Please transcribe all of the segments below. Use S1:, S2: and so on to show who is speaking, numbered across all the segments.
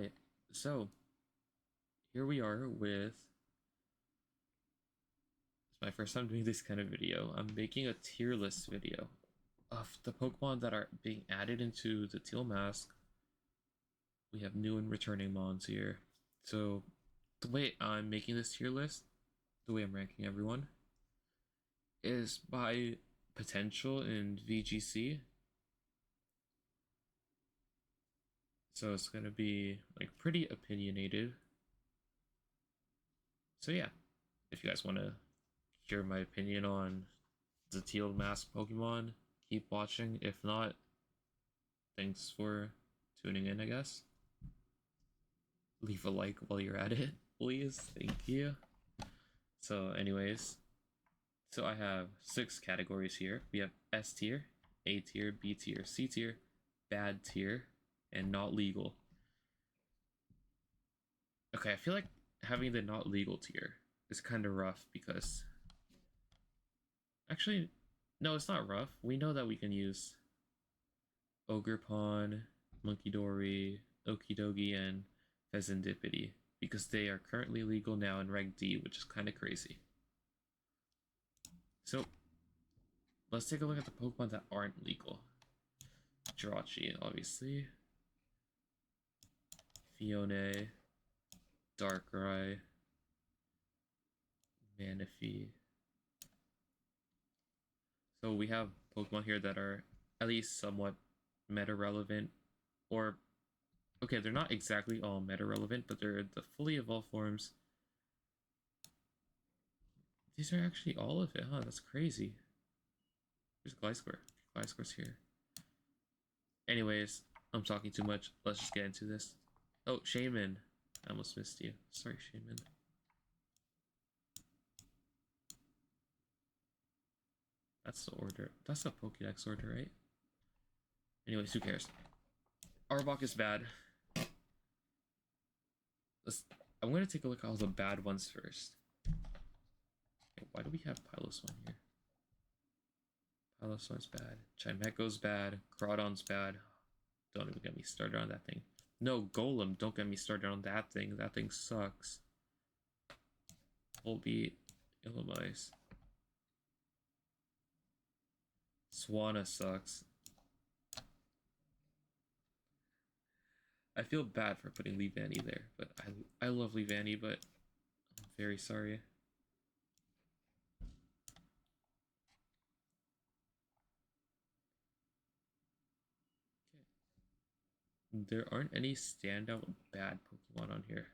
S1: Alright, so here we are with. It's my first time doing this kind of video. I'm making a tier list video of the Pokemon that are being added into the Teal mask. We have new and returning mons here. So the way I'm making this tier list, the way I'm ranking everyone, is by potential in VGC. So it's going to be like pretty opinionated. So yeah, if you guys want to hear my opinion on the Teal mask Pokemon, keep watching. If not, thanks for tuning in, I guess. Leave a like while you're at it, please. Thank you. So anyways, so I have 6 categories here. We have S tier, A tier, B tier, C tier, bad tier, and not legal. Okay, I feel like having the not legal tier is kind of rough because actually, no, it's not rough. We know that we can use Ogerpon, Dory, Okidogi, and Pheasantipity because they are currently legal now in Reg D, which is kind of crazy. So let's take a look at the Pokemon that aren't legal. Jirachi, obviously. Fione, Darkrai, Manaphy. So we have Pokemon here that are at least somewhat meta relevant, or okay, they're not exactly all meta relevant, but they're the fully evolved forms. These are actually all of it, huh? That's crazy. There's Gliscor. Gliscor's here. Anyways, I'm talking too much. Let's just get into this. Oh, Shaman. I almost missed you. Sorry, Shaman. That's the order. That's the Pokédex order, right? Anyways, who cares? Arbok is bad. I'm going to take a look at all the bad ones first. Okay, why do we have Piloswine here? Piloswine's bad. Chimecho's bad. Crawdon's bad. Don't even get me started on that thing. No, Golem, don't get me started on that thing. That thing sucks. Volbeat, Illumise. Swanna sucks. I feel bad for putting Leavanny there, but I love Leavanny, but I'm very sorry. Okay. There aren't any standout bad Pokemon on here.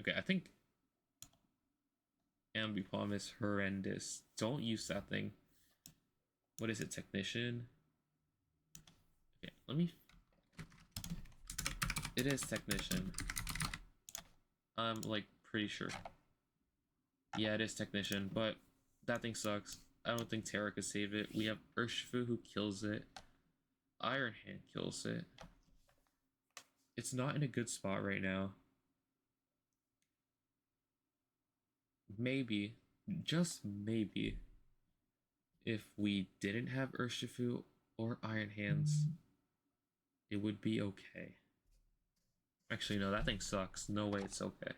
S1: Okay, I think Ambipom is horrendous. Don't use that thing. What is it, Technician? Okay, let me... It is Technician. I'm, like, pretty sure. Yeah, it is Technician, but that thing sucks. I don't think Terra could save it. We have Urshifu who kills it. Iron Hand kills it. It's not in a good spot right now. Maybe, just maybe, if we didn't have Urshifu or Iron Hands, it would be okay. Actually, no, that thing sucks. No way it's okay.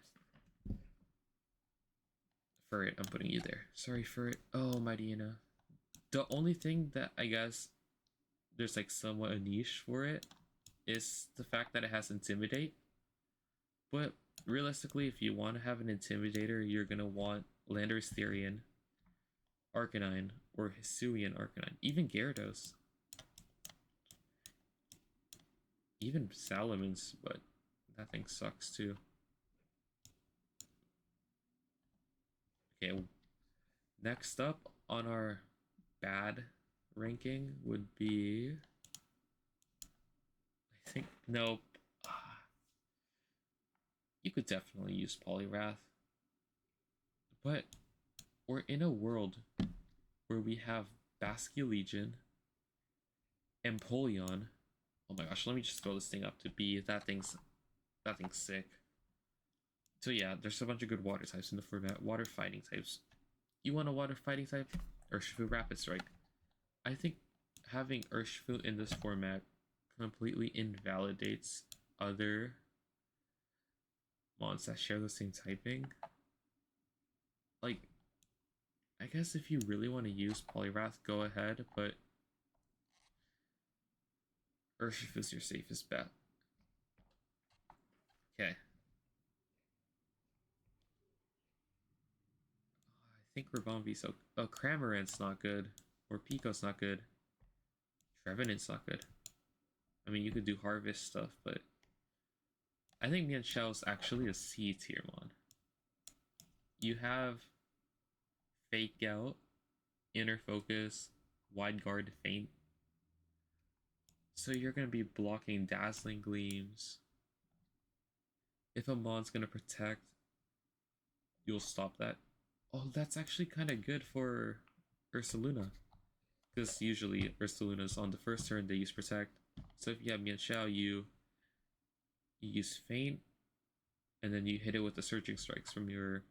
S1: Furret, I'm putting you there. Sorry, Furret. Oh, Mightyena. The only thing that I guess there's like somewhat a niche for it is the fact that it has Intimidate. But realistically, if you want to have an Intimidator, you're going to want Landorus Therian, Arcanine, or Hisuian Arcanine. Even Gyarados. Even Salamence, but that thing sucks too. Okay, next up on our bad ranking would be... I think... Nope. You could definitely use Poliwrath. But we're in a world where we have Basculegion, Empoleon. Oh my gosh, let me just throw this thing up to B. That thing's sick. So yeah, there's a bunch of good water types in the format. Water fighting types. You want a water fighting type? Urshifu Rapid Strike. I think having Urshifu in this format completely invalidates other mons that share the same typing. Like, I guess if you really want to use Poliwrath, go ahead, but Urshifu is your safest bet. Okay. I think Ravonvi's so. Oh, Cramorant's not good. Or Pico's not good. Trevenant's not good. I mean, you could do Harvest stuff, but I think Mienshau's actually a C tier mon. You have Fake Out, Inner Focus, Wide Guard, Feint. So you're going to be blocking Dazzling Gleams. If a mon's going to protect, you'll stop that. Oh, that's actually kind of good for Ursaluna. Because usually Ursaluna's on the first turn, they use Protect. So if you have Mienshao, you use Feint, and then you hit it with the Surging Strikes from your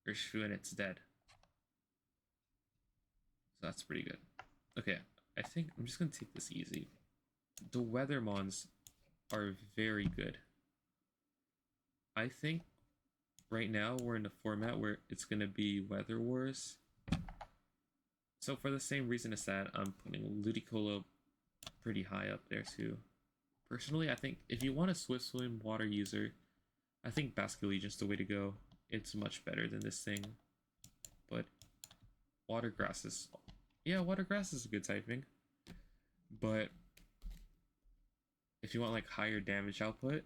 S1: Urshifu, and it's dead. So that's pretty good. Okay, I think I'm just going to take this easy. The Weather Mons are very good. I think right now we're in a format where it's going to be Weather Wars. So for the same reason as that, I'm putting Ludicolo pretty high up there too. Personally, I think if you want a Swift Swim water user, I think Basculegion's the way to go. It's much better than this thing. But Watergrass is... Yeah, Watergrass is a good typing. But if you want like higher damage output,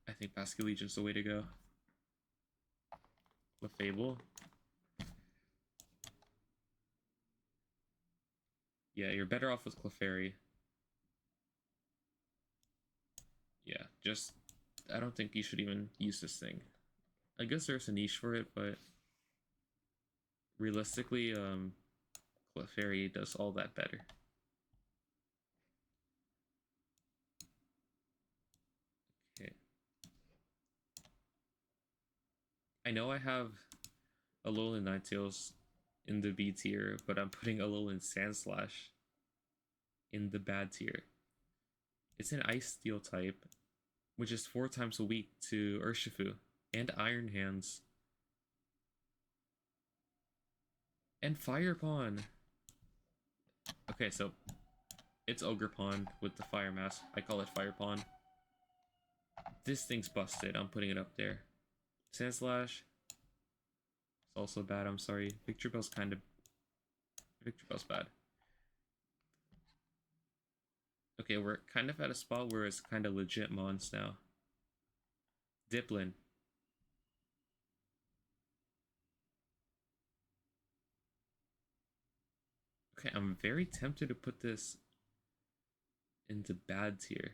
S1: I think Basculegion's the way to go. Lefable. Yeah, you're better off with Clefairy. Yeah, just... I don't think you should even use this thing. I guess there's a niche for it, but... realistically, Clefairy does all that better. Okay. I know I have Alolan Ninetales in the B tier, but I'm putting Alolan Sandslash in the bad tier. It's an Ice Steel type, which is 4 times a week to Urshifu and Iron Hands. And Firepon! Okay, so it's Ogerpon with the Fire Mask. I call it Firepon. This thing's busted. I'm putting it up there. Sandslash. It's also bad, I'm sorry. Victreebel's kind of... Victreebel's bad. Okay, we're kind of at a spot where it's kind of legit mons now. Diplin. Okay, I'm very tempted to put this into bad tier.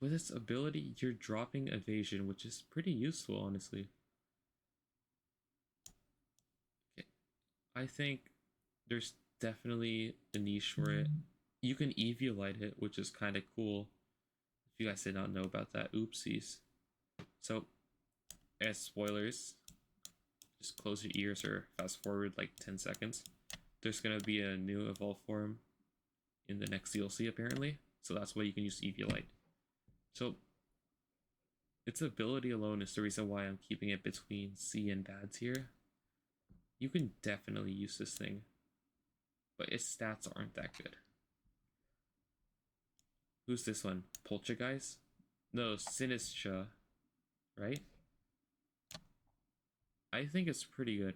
S1: With its ability, you're dropping evasion, which is pretty useful, honestly. Okay, I think there's definitely a niche for it. You can Eviolite it, which is kind of cool. If you guys did not know about that, oopsies. So, as spoilers, just close your ears or fast forward like 10 seconds. There's going to be a new evolve form in the next DLC, apparently. So that's why you can use Eviolite. So, its ability alone is the reason why I'm keeping it between C and bad tier. You can definitely use this thing, but its stats aren't that good. Who's this one? Poltergeist? No, Sinistra, right? I think it's pretty good.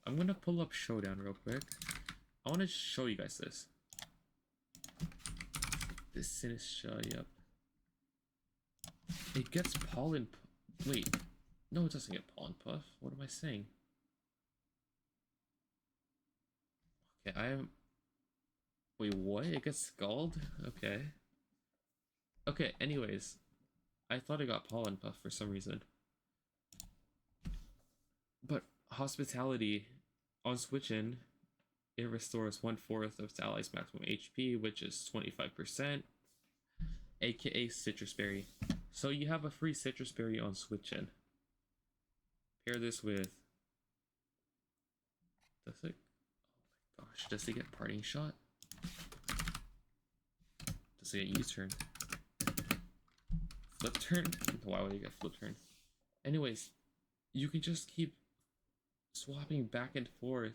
S1: I'm gonna pull up Showdown real quick. I want to show you guys this. This Sinistra, yep. It gets Pollen... Wait. No, it doesn't get Pollen Puff. What am I saying? Okay, I am... Wait, what? It gets Scald? Okay. Okay, anyways. I thought it got Pollen Puff for some reason. But Hospitality, on switch in, it restores 1/4 of its ally's maximum HP, which is 25%, aka Citrus Berry. So you have a free Citrus Berry on switch in. Pair this with... Does it? Gosh, does he get parting shot? Does he get U-turn? Flip turn? Why would he get flip turn? Anyways, you can just keep swapping back and forth.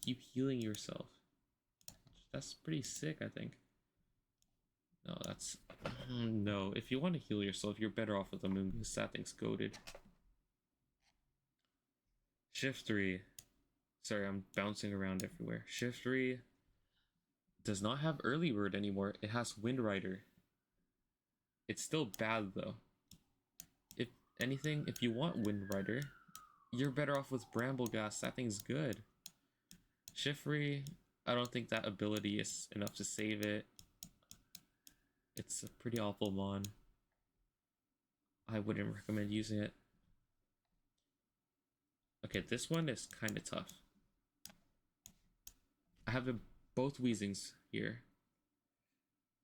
S1: Keep healing yourself. That's pretty sick, I think. No, that's... No, if you want to heal yourself, you're better off with the Moongoose. That thing's goated. Shift 3. Sorry, I'm bouncing around everywhere. Shift 3 does not have early bird anymore. It has Wind Rider. It's still bad, though. If anything, if you want Wind Rider, you're better off with Brambleghast. That thing's good. Shift 3, I don't think that ability is enough to save it. It's a pretty awful mon. I wouldn't recommend using it. Okay, this one is kind of tough. I have both Weezings here.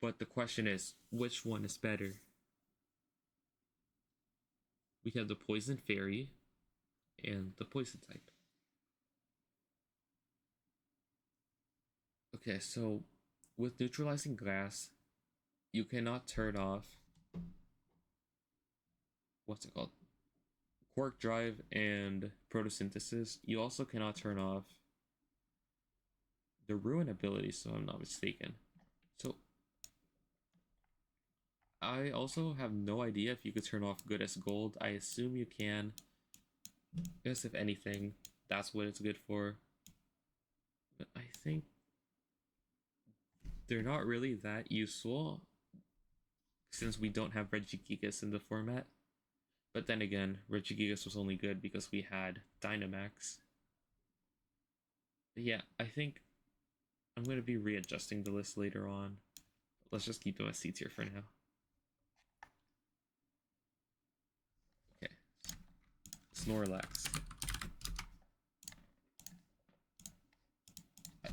S1: But the question is, which one is better? We have the Poison Fairy and the Poison type. Okay, so with Neutralizing Glass, you cannot turn off... What's it called? Quark Drive and Photosynthesis. You also cannot turn off the Ruin ability, so I'm not mistaken. So I also have no idea if you could turn off Good as Gold. I assume you can. I guess if anything, that's what it's good for. But I think they're not really that useful since we don't have Regigigas in the format. But then again, Regigigas was only good because we had Dynamax. But yeah, I think I'm going to be readjusting the list later on. Let's just keep them as C tier for now. Okay. Snorlax.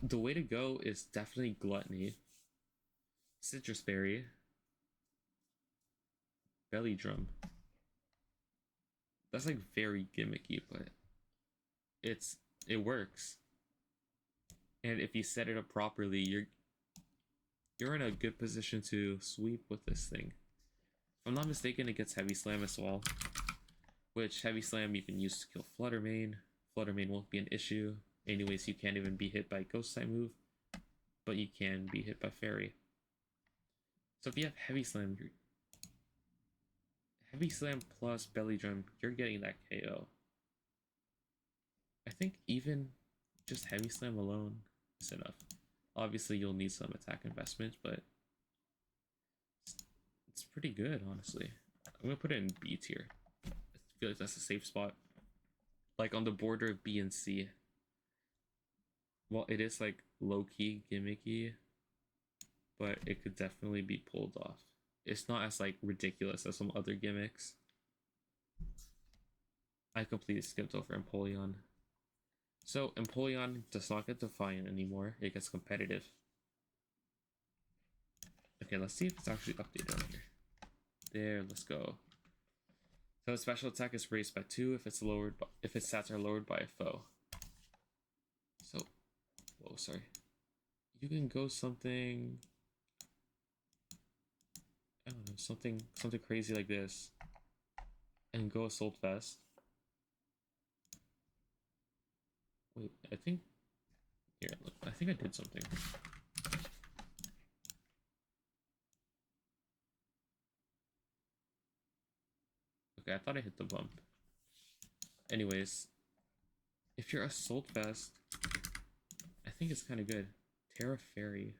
S1: The way to go is definitely Gluttony, Citrus Berry, Belly Drum. That's like very gimmicky, but it works. And if you set it up properly, you're in a good position to sweep with this thing. If I'm not mistaken, it gets Heavy Slam as well, which Heavy Slam you can use to kill Fluttermane. Fluttermane won't be an issue. Anyways, you can't even be hit by Ghost type move, but you can be hit by Fairy. So if you have Heavy Slam, Heavy Slam plus Belly Drum, you're getting that KO. I think even just Heavy Slam alone is enough. Obviously, you'll need some attack investment, but it's pretty good, honestly. I'm gonna put it in B tier. I feel like that's a safe spot. Like on the border of B and C. Well, it is like low-key gimmicky, but it could definitely be pulled off. It's not as like ridiculous as some other gimmicks. I completely skipped over Empoleon. So Empoleon does not get Defiant anymore. It gets competitive. Okay, let's see if it's actually updated on here. There, let's go. So special attack is raised by 2 if it's lowered if its stats are lowered by a foe. So, whoa, sorry. You can go something, I don't know, something crazy like this, and go Assault Vest. Wait, I think here. Look, I think I did something. Okay, I thought I hit the bump. Anyways, if you're Assault Vest, I think it's kind of good. Terra Fairy.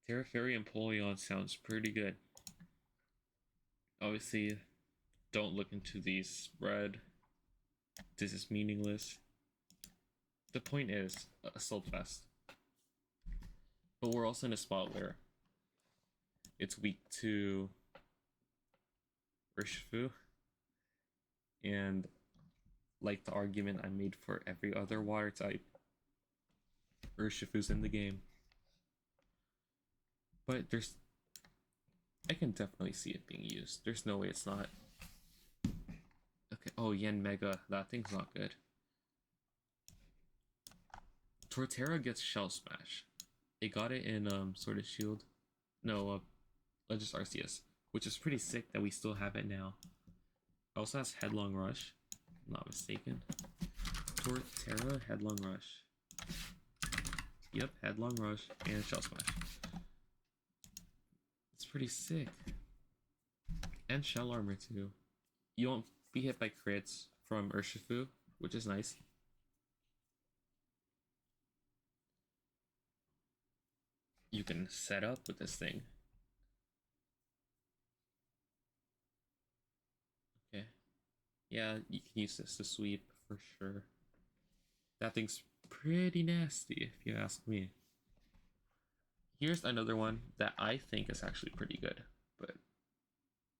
S1: Terra Fairy and Empoleon sounds pretty good. Obviously, don't look into the spread. This is meaningless. The point is, Assault Vest. But we're also in a spot where it's weak to Urshifu. And like the argument I made for every other water type, Urshifu's in the game. But I can definitely see it being used. There's no way it's not. Okay. Oh, Yen Mega. That thing's not good. Torterra gets Shell Smash. They got it in Sword of Shield. No, Legends Arceus, which is pretty sick that we still have it now. It also has Headlong Rush, if I'm not mistaken. Torterra, Headlong Rush. Yep, Headlong Rush and Shell Smash. It's pretty sick. And Shell Armor too. You won't be hit by crits from Urshifu, which is nice. You can set up with this thing. Okay. Yeah, you can use this to sweep for sure. That thing's pretty nasty, if you ask me. Here's another one that I think is actually pretty good, but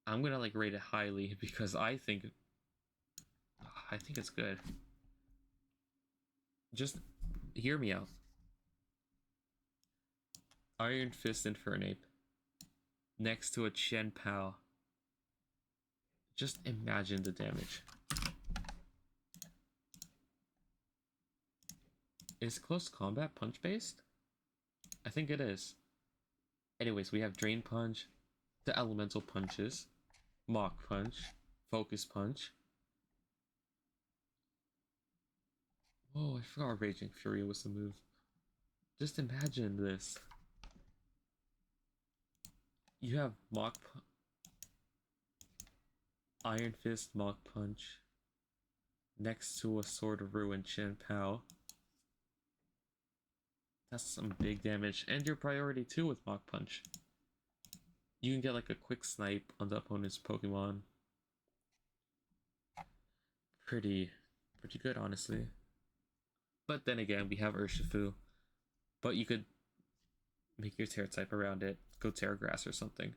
S1: I'm gonna like rate it highly because I think it's good. Just hear me out. Iron Fist Infernape next to a Chen Pao. Just imagine the damage. Is close combat punch based? I think it is. Anyways, we have Drain Punch, the Elemental Punches, Mach Punch, Focus Punch. Whoa, I forgot Raging Fury was the move. Just imagine this. You have Iron Fist, Mach Punch next to a Sword of Ruin Chen Pao. That's some big damage, and your priority too with Mach Punch. You can get like a quick snipe on the opponent's Pokemon. Pretty good, honestly. But then again, we have Urshifu. But you could make your Terra type around it. Go Terra Grass or something.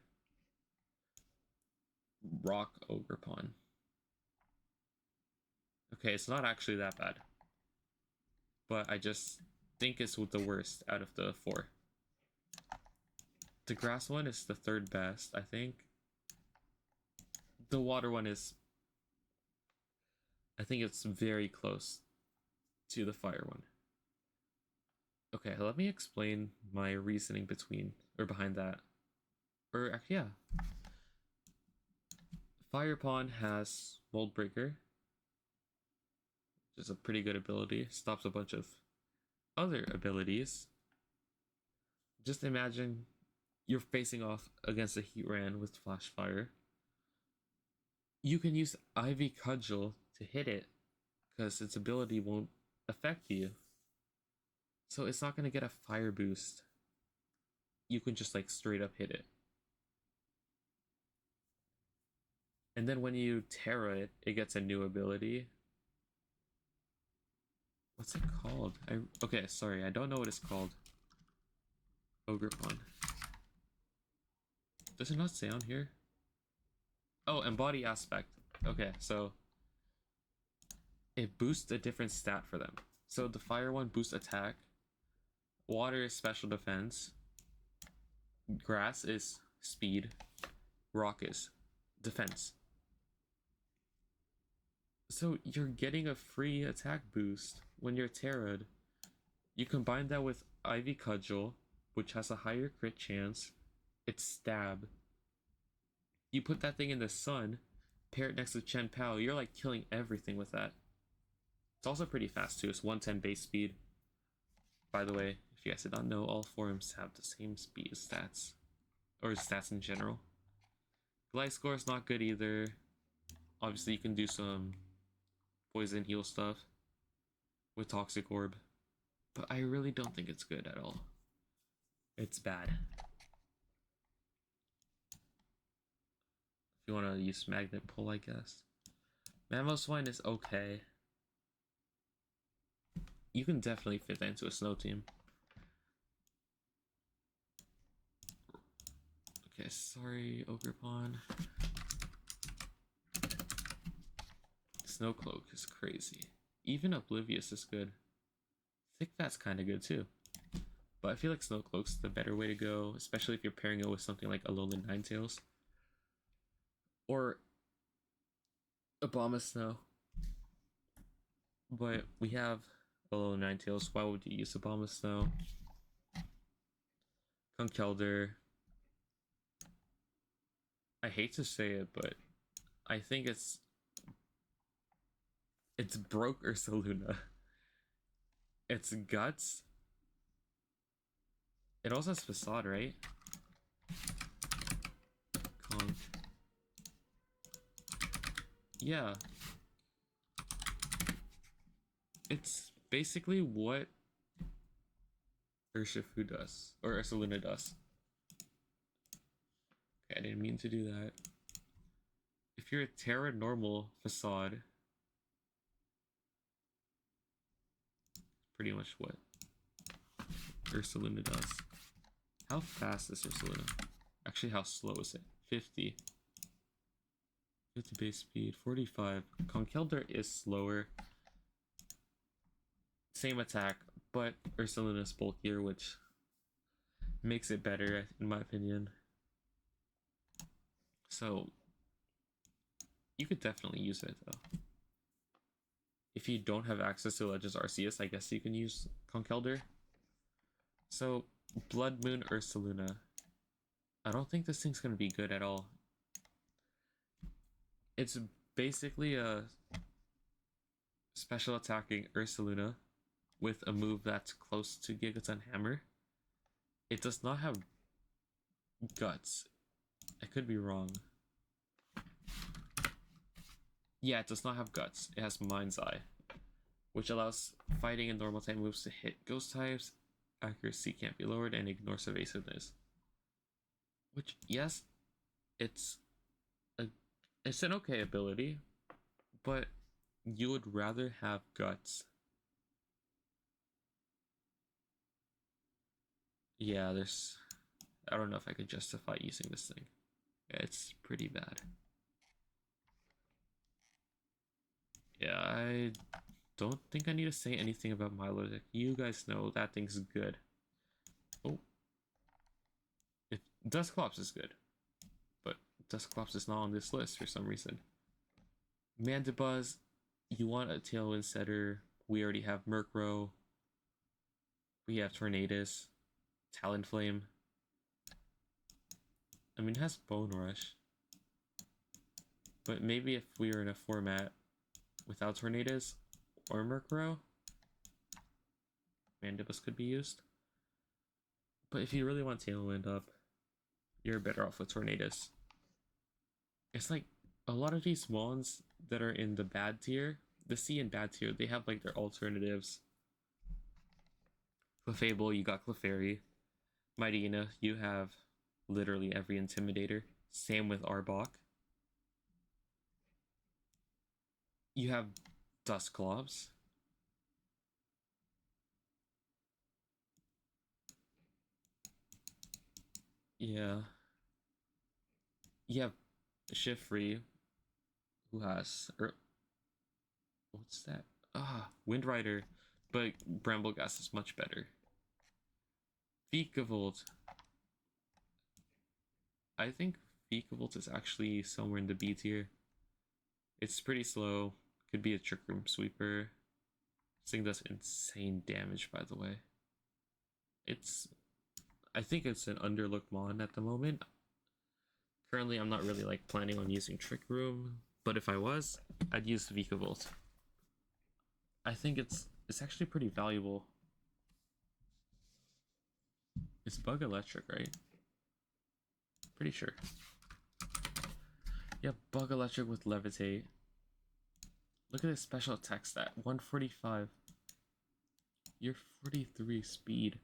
S1: Rock Ogerpon. Okay, it's not actually that bad. But I just think it's the worst out of the 4. The grass one is the 3rd best, I think. The water one is... I think it's very close to the fire one. Okay, let me explain my reasoning behind that. Yeah. Firepon has Mold Breaker, which is a pretty good ability. Stops a bunch of other abilities. Just imagine you're facing off against a Heatran with Flash Fire. You can use Ivy Cudgel to hit it, because its ability won't affect you. So it's not going to get a fire boost. You can just like straight up hit it. And then when you Terra it, it gets a new ability. What's it called? Okay, sorry, I don't know what it's called. Ogerpon. Does it not say on here? Oh, Embody Aspect. Okay, so it boosts a different stat for them. So the fire one boosts attack. Water is special defense. Grass is speed. Rock is defense. So you're getting a free attack boost when you're Terra'd. You combine that with Ivy Cudgel, which has a higher crit chance. It's Stab. You put that thing in the sun, pair it next to Chen Pao, you're like killing everything with that. It's also pretty fast too, it's 110 base speed. By the way, if you guys did not know, all forms have the same speed stats. Or stats in general. Glide score is not good either. Obviously you can do some poison heal stuff with Toxic Orb. But I really don't think it's good at all. It's bad. If you want to use Magnet Pull, I guess. Mamoswine is okay. You can definitely fit that into a snow team. Okay, sorry, Ogerpon. Snowcloak is crazy. Even Oblivious is good. Thick Fat's kind of good too. But I feel like Snowcloak's the better way to go, especially if you're pairing it with something like Alolan Ninetales. Or Abomasnow. But we have a level 9 Tails. Why would you use Abomasnow? Conkeldurr. I hate to say it, but I think it's broke Ursaluna. It's Guts. It also has Facade, right? Conk. Yeah. It's basically what Urshifu does. Or Ursaluna does. Okay, I didn't mean to do that. If you're a Terra normal Facade, pretty much what Ursaluna does. How fast is Ursaluna? Actually, how slow is it? 50. 50 base speed, 45. Conkeldurr is slower. Same attack, but Ursaluna is bulkier, which makes it better, in my opinion. So, you could definitely use it, though. If you don't have access to Legends Arceus, I guess you can use Conkeldurr. So, Blood Moon Ursaluna. I don't think this thing's going to be good at all. It's basically a special attacking Ursaluna with a move that's close to Gigaton Hammer. It does not have Guts. I could be wrong. Yeah, it does not have Guts. It has Mind's Eye, which allows fighting and normal type moves to hit ghost types, accuracy can't be lowered, and ignores evasiveness. Which, yes, it's an okay ability, but you would rather have Guts. Yeah, I don't know if I could justify using this thing. Yeah, it's pretty bad. Yeah, I don't think I need to say anything about Milotic. You guys know that thing's good. Oh. Dusclops is good. But Dusclops is not on this list for some reason. Mandibuzz, you want a Tailwind setter. We already have Murkrow. We have Tornadus. Talonflame. I mean, it has Bone Rush. But maybe if we were in a format without Tornadus or Murkrow, Mandibuzz could be used. But if you really want Tailwind up, you're better off with Tornadus. It's like a lot of these mons that are in the bad tier, the C and bad tier, they have like their alternatives. Clefable, you got Clefairy. Mightyena, you have literally every Intimidator. Same with Arbok. You have Dusclops. Yeah. You have Shiftry, who has... what's that? Windrider. But Brambleghast is much better. Vikavolt. I think Vikavolt is actually somewhere in the B tier. It's pretty slow. Could be a Trick Room Sweeper. This thing does insane damage, by the way. I think it's an underlooked mon at the moment. Currently, I'm not really like planning on using Trick Room, but if I was, I'd use Vikavolt. I think it's actually pretty valuable. It's Bug Electric, right? Pretty sure. Yeah, Bug Electric with Levitate. Look at this special attack stat, 145. You're 43 speed.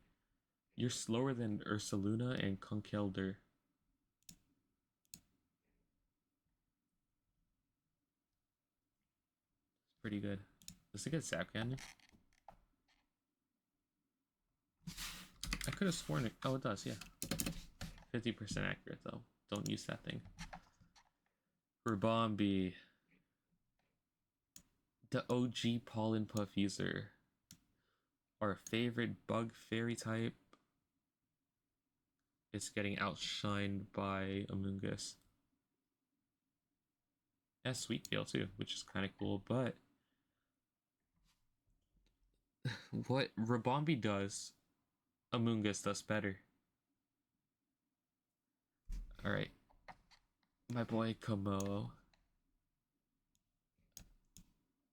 S1: You're slower than Ursaluna and Conkeldurr. It's pretty good. Does it get Zap Cannon? I could have sworn it. Oh, it does, yeah. 50% accurate, though. Don't use that thing. Ribombi. The OG Pollen Puff user. Our favorite bug fairy type. It's getting outshined by Amoonguss. has Sweet Tail too, which is kind of cool. But what Rabombi does, Amoonguss does better. Alright, my boy Komo.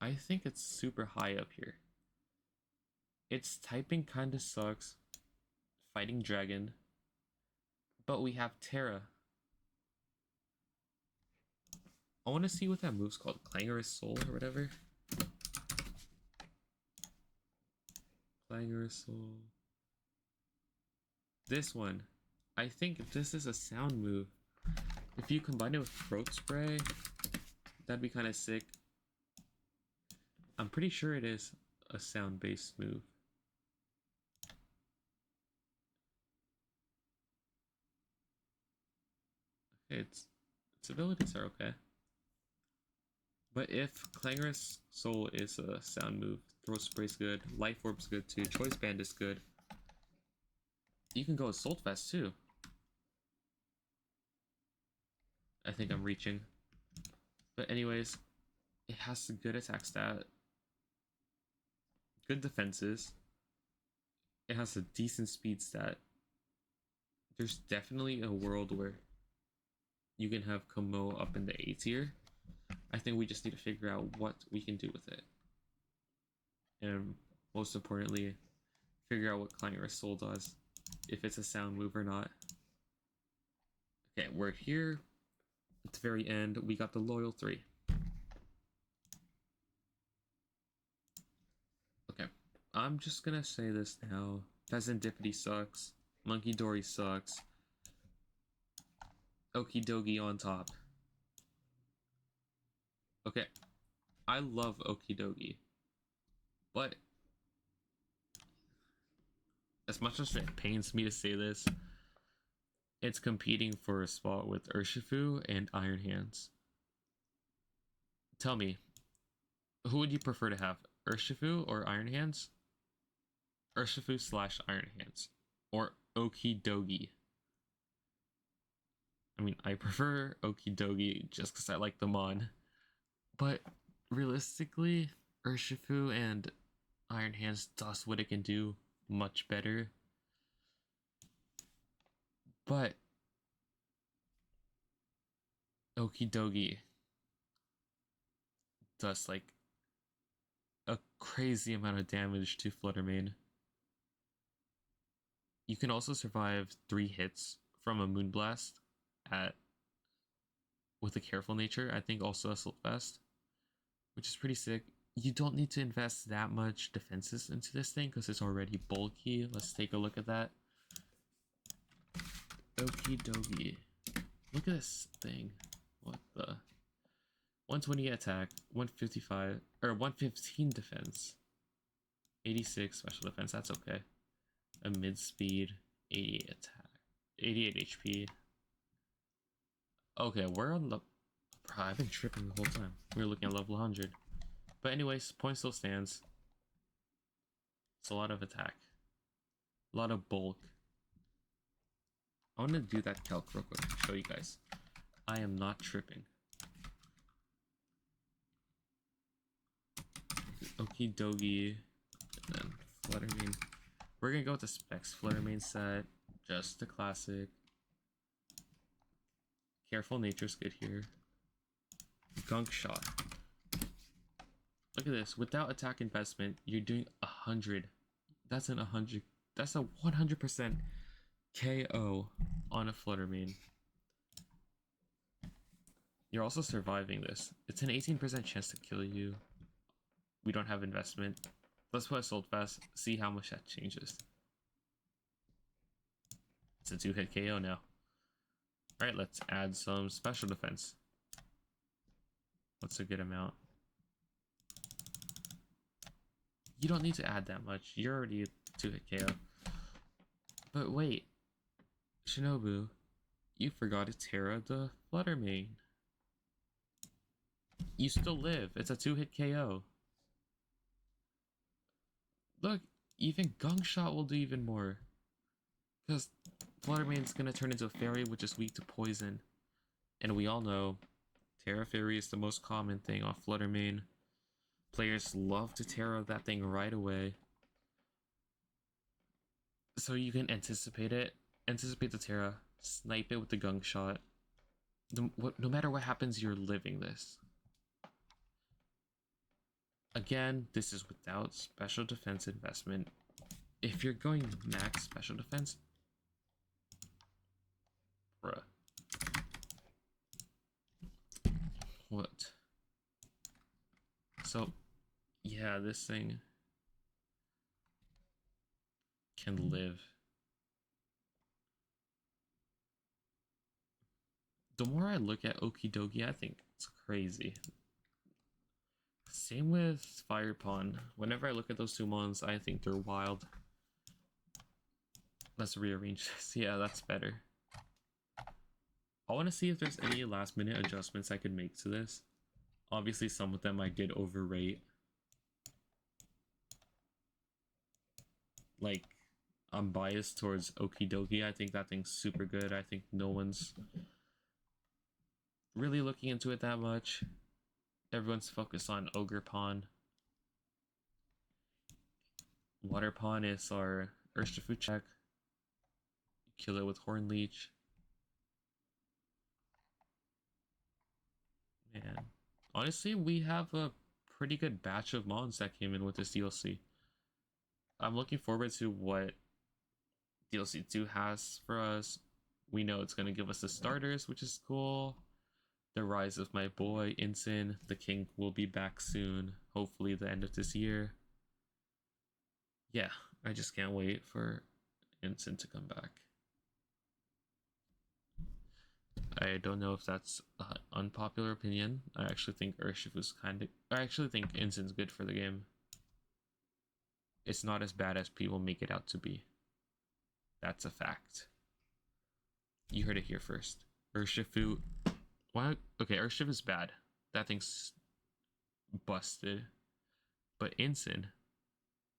S1: I think it's super high up here. Its typing kind of sucks. Fighting Dragon. But we have Terra. I want to see what that move's called. Clangorous Soul or whatever. Clangorous Soul. This one. I think this is a sound move. If you combine it with Throat Spray, that'd be kind of sick. I'm pretty sure it is a sound-based move. Its abilities are okay. But if Clangorous Soul is a sound move, Throat Spray's good, Life Orb's good too, Choice Band is good. You can go with Soul Fest too. I think I'm reaching. But anyways, it has a good attack stat. Good defenses. It has a decent speed stat. There's definitely a world where you can have Komo up in the A tier. I think we just need to figure out what we can do with it. And most importantly, figure out what Clangorous Soul does. If it's a sound move or not. Okay, we're here. At the very end, we got the Loyal 3. Okay, I'm just gonna say this now. Pheasantipity sucks. Monkey Dory sucks. Okidogi on top. Okay, I love Okidogi, but as much as it pains me to say this, it's competing for a spot with Urshifu and Iron Hands. Tell me, who would you prefer to have, Urshifu or Iron Hands? Urshifu / Iron Hands, or Okidogi. I mean, I prefer Okidogi just because I like the mon, but realistically, Urshifu and Iron Hands does what it can do much better. But Okidogi does like a crazy amount of damage to Fluttermane. You can also survive 3 hits from a Moonblast with a careful nature. I think also Assault Vest, which is pretty sick. You don't need to invest that much defenses into this thing because it's already bulky. Let's take a look at that. Okidogi. Look at this thing. What the? 120 attack, 155 or 115 defense, 86 special defense. That's okay. A mid speed, 88 attack, 88 HP. Okay, we're on the. Bro, I've been tripping the whole time. We were looking at level 100. But anyways, point still stands. It's a lot of attack, a lot of bulk. I want to do that calc real quick to show you guys. I am not tripping. Okidogi, and then Fluttermane. We're gonna go with the specs Fluttermane set, just the classic. Careful Nature's good here. Gunk Shot. Look at this. Without attack investment, you're doing 100. That's an 100. That's a 100% KO on a Fluttermane. You're also surviving this. It's an 18% chance to kill you. We don't have investment. Let's put Assault Vest, see how much that changes. It's a 2-hit KO now. Alright, let's add some special defense. What's a good amount? You don't need to add that much. You're already a 2-hit KO. But wait. Shinobu, you forgot to Terra the Fluttermane. You still live. It's a 2-hit KO. Look, even Gunk Shot will do even more. Because Fluttermane's gonna turn into a fairy, which is weak to poison. And we all know Terra Fairy is the most common thing on Flutter main. Players love to Terra that thing right away. So you can anticipate it. Anticipate the Terra. Snipe it with the gunk shot. No matter what happens, you're living this. Again, this is without special defense investment. If you're going max special defense, bruh. What? So, yeah, this thing can live. The more I look at Okidogi, I think it's crazy. Same with Ogerpon. Whenever I look at those two mons, I think they're wild. Let's rearrange this. Yeah, that's better. I want to see if there's any last minute adjustments I could make to this. Obviously, some of them I did overrate. Like, I'm biased towards Okidogi. I think that thing's super good. I think no one's really looking into it that much. Everyone's focused on Ogerpon. Waterpon is our Urshifu check. Kill it with Horn Leech. Man, honestly, we have a pretty good batch of mons that came in with this DLC. I'm looking forward to what DLC 2 has for us. We know it's going to give us the starters, which is cool. The rise of my boy, Ensign. The king will be back soon. Hopefully the end of this year. Yeah, I just can't wait for Ensign to come back. I don't know if that's an unpopular opinion. I actually think Urshifu's I actually think Ensign's good for the game. It's not as bad as people make it out to be. That's a fact. You heard it here first. Urshifu. Why? Okay, Urshifu is bad. That thing's busted. But Ensign,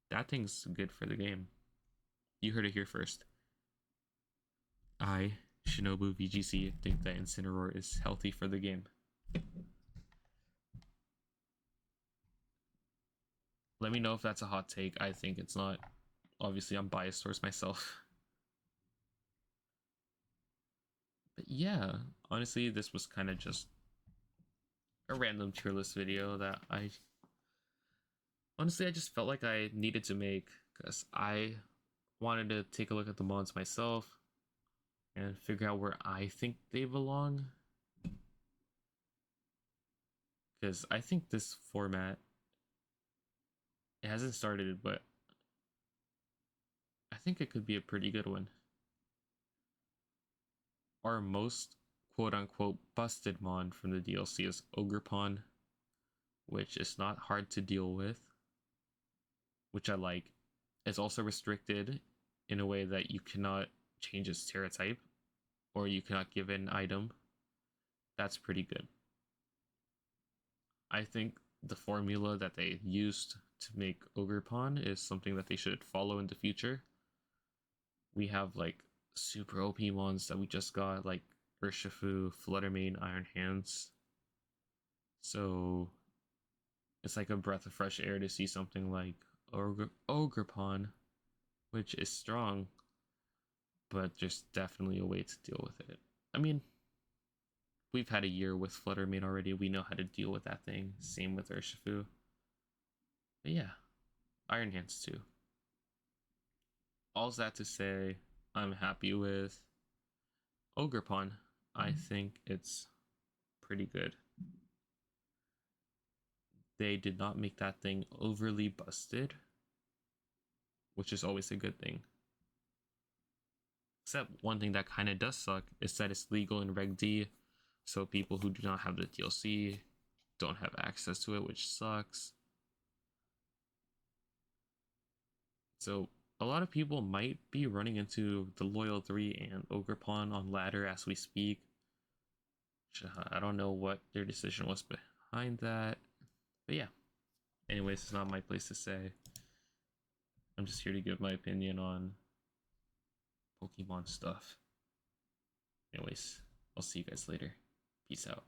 S1: that thing's good for the game. You heard it here first. I, shinobuVGC, think that Incineroar is healthy for the game. Let me know if that's a hot take. I think it's not. Obviously, I'm biased towards myself. But yeah, honestly, this was kind of just a random tier list video that I just felt like I needed to make because I wanted to take a look at the mods myself and figure out where I think they belong. Because I think this format, it hasn't started, but I think it could be a pretty good one. Our most quote-unquote busted mon from the DLC is Ogerpon, which is not hard to deal with, which I like. It's also restricted in a way that you cannot change its Terra type, or you cannot give it an item. That's pretty good. I think the formula that they used to make Ogerpon is something that they should follow in the future. We have like super OP mons that we just got, like Urshifu, Fluttermane, Iron Hands. So it's like a breath of fresh air to see something like Ogerpon, which is strong, but there's definitely a way to deal with it. I mean, we've had a year with Fluttermane already. We know how to deal with that thing. Same with Urshifu. But yeah, Iron Hands too. All's that to say, I'm happy with Ogerpon. I think it's pretty good. They did not make that thing overly busted, which is always a good thing. Except one thing that kind of does suck is that it's legal in Reg D, so people who do not have the DLC don't have access to it, which sucks. So a lot of people might be running into the Loyal 3 and Ogerpon on ladder as we speak. I don't know what their decision was behind that. But yeah. Anyways, it's not my place to say. I'm just here to give my opinion on Pokemon stuff. Anyways, I'll see you guys later. Peace out.